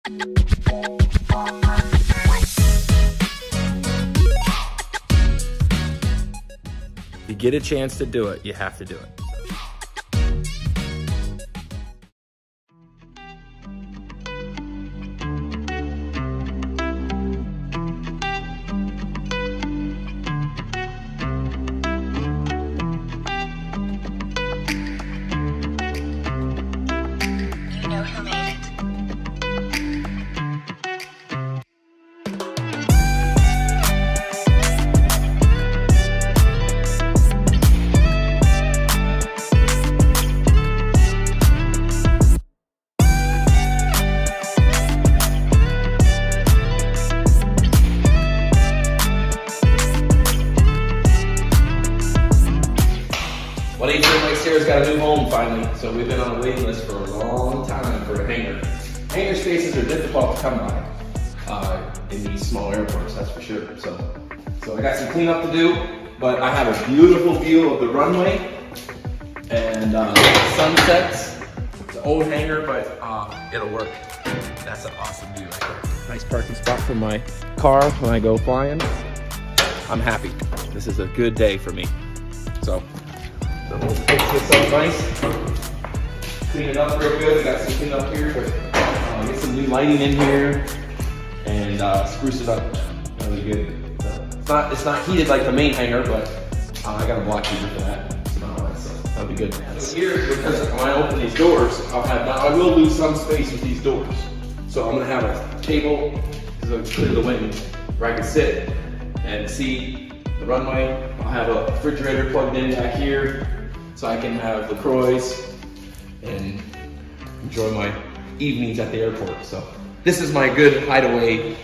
If you get a chance to do it, you have to do it. Well, Adrian Mike's here has got a new home finally, so we've been on a waiting list for a long time for a hangar. Hangar spaces are difficult to come by in these small airports, that's for sure. So I got some cleanup to do, but I have a beautiful view of the runway and sunsets. It's an old hangar, but it'll work. That's an awesome view right there. Nice parking spot for my car when I go flying. I'm happy. This is a good day for me. So we'll fix this up nice, clean it up real good. We got some clean up here, but get some new lighting in here and spruce it up really good. So it's not heated like the main hangar, but I got a block heater for that. So that'll be good. So here, because when I open these doors, I will lose some space with these doors. So I'm gonna have a table to clear the wind where I can sit and see the runway. I'll have a refrigerator plugged in back here so I can have LaCroix and enjoy my evenings at the airport. So this is my good hideaway,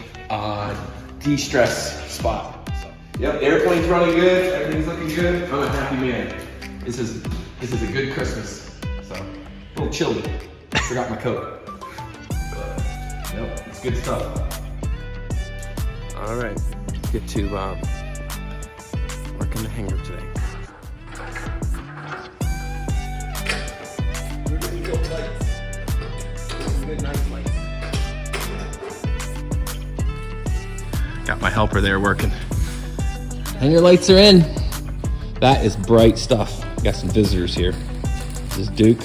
de-stress spot. So, yep, the airplane's running good, everything's looking good. I'm a happy man. This is a good Christmas. So a little chilly. Forgot my coat. But, yep, it's good stuff. All right, get to work in the hangar today. Good nice lights. Got my helper there working. Hangar lights are in. That is bright stuff. Got some visitors here. This is Duke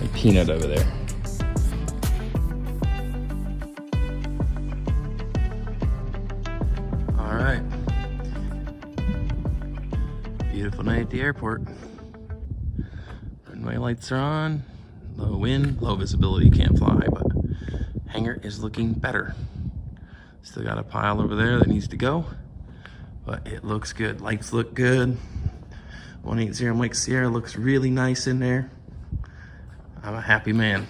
and Peanut over there. All right. Beautiful night at the airport. Runway lights are on. Low wind, low visibility, can't fly, but hangar is looking better. Still got a pile over there that needs to go, but it looks good. Lights look good. 180 Mike Sierra looks really nice in there. I'm a happy man.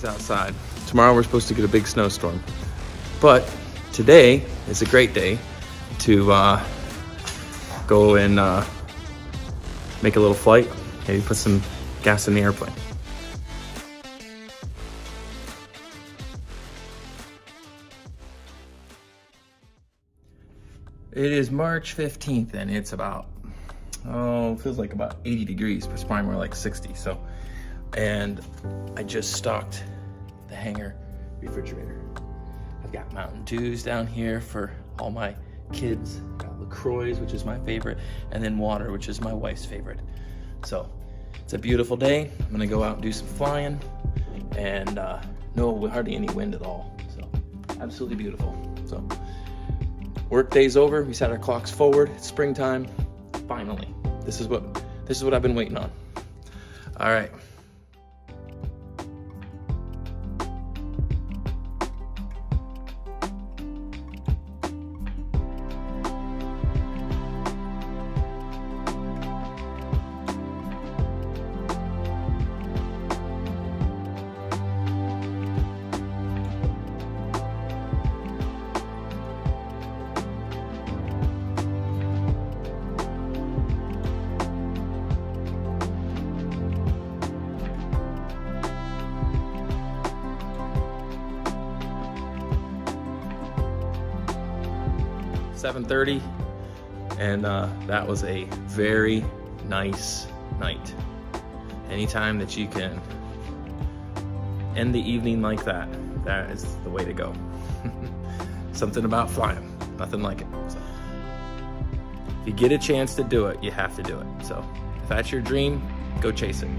Outside. Tomorrow we're supposed to get a big snowstorm, but today is a great day to go and make a little flight, maybe put some gas in the airplane. It is March 15th and it's about, feels like about 80 degrees, but it's probably more like 60. And I just stocked the hangar refrigerator. Got Mountain Dews down here for all my kids. Got LaCroix, which is my favorite, and then water, which is my wife's favorite. So it's a beautiful day. I'm gonna go out and do some flying, and no hardly any wind at all. So absolutely beautiful. So work day's over. We set our clocks forward. It's springtime. Finally, this is what I've been waiting on. All right. .30, and that was a very nice night. Anytime that you can end the evening like that, that is the way to go. Something about flying, nothing like it. So, if you get a chance to do it, you have to do it. So if that's your dream, go chase it.